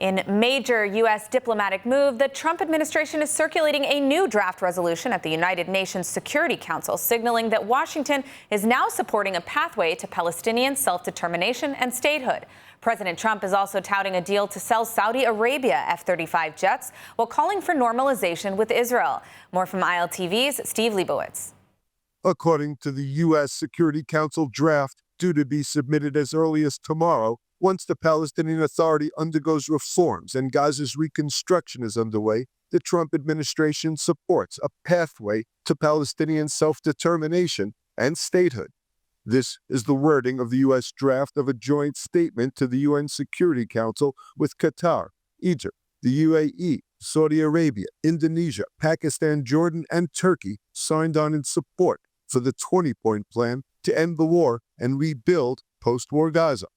In major U.S. diplomatic move, the Trump administration is circulating a new draft resolution at the United Nations Security Council, signaling that Washington is now supporting a pathway to Palestinian self-determination and statehood. President Trump is also touting a deal to sell Saudi Arabia F-35 jets while calling for normalization with Israel. More from ILTV's Steve Leibowitz. According to the U.S. Security Council draft, due to be submitted as early as tomorrow, once the Palestinian Authority undergoes reforms and Gaza's reconstruction is underway, the Trump administration supports a pathway to Palestinian self-determination and statehood. This is the wording of the U.S. draft of a joint statement to the UN Security Council with Qatar, Egypt, the UAE, Saudi Arabia, Indonesia, Pakistan, Jordan, and Turkey signed on in support for the 20-point plan to end the war and rebuild post-war Gaza.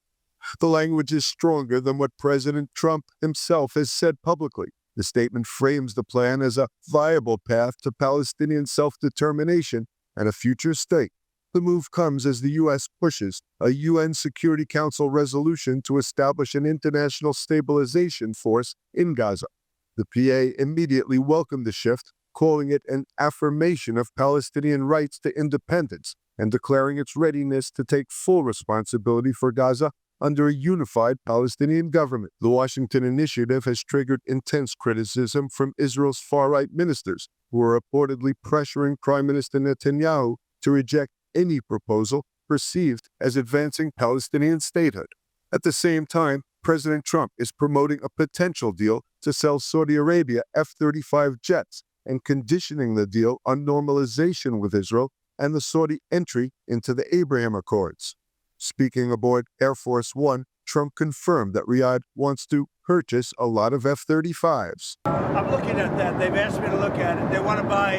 The language is stronger than what President Trump himself has said publicly. The statement frames the plan as a viable path to Palestinian self-determination and a future state. The move comes as the U.S. pushes a UN Security Council resolution to establish an international stabilization force in Gaza. The PA immediately welcomed the shift, calling it an affirmation of Palestinian rights to independence and declaring its readiness to take full responsibility for Gaza under a unified Palestinian government. The Washington initiative has triggered intense criticism from Israel's far-right ministers, who are reportedly pressuring Prime Minister Netanyahu to reject any proposal perceived as advancing Palestinian statehood. At the same time, President Trump is promoting a potential deal to sell Saudi Arabia F-35 jets and conditioning the deal on normalization with Israel and the Saudi entry into the Abraham Accords. Speaking aboard Air Force One, Trump confirmed that Riyadh wants to purchase a lot of F-35s. I'm looking at that. They've asked me to look at it. They want to buy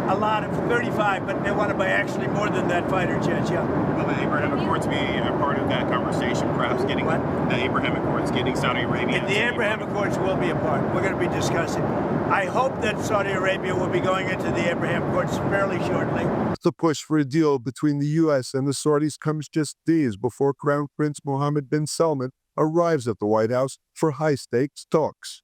a lot of 35, but they want to buy actually more than that fighter jets, yeah. Will the Abraham Accords be a part of that conversation, perhaps getting what? The Abraham Accords, getting Saudi Arabia? The Abraham Accords will be a part. We're going to be discussing. I hope that Saudi Arabia will be going into the Abraham Accords fairly shortly. The push for a deal between the U.S. and the Saudis comes just days before Crown Prince Mohammed bin Salman arrives at the White House for high-stakes talks.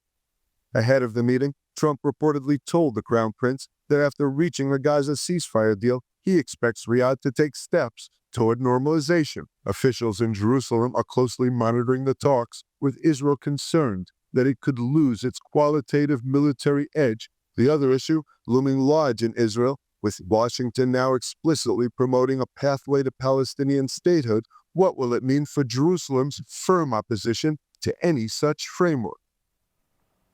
Ahead of the meeting, Trump reportedly told the Crown Prince that after reaching a Gaza ceasefire deal, he expects Riyadh to take steps toward normalization. Officials in Jerusalem are closely monitoring the talks, with Israel concerned that it could lose its qualitative military edge. The other issue looming large in Israel, with Washington now explicitly promoting a pathway to Palestinian statehood. What will it mean for Jerusalem's firm opposition to any such framework?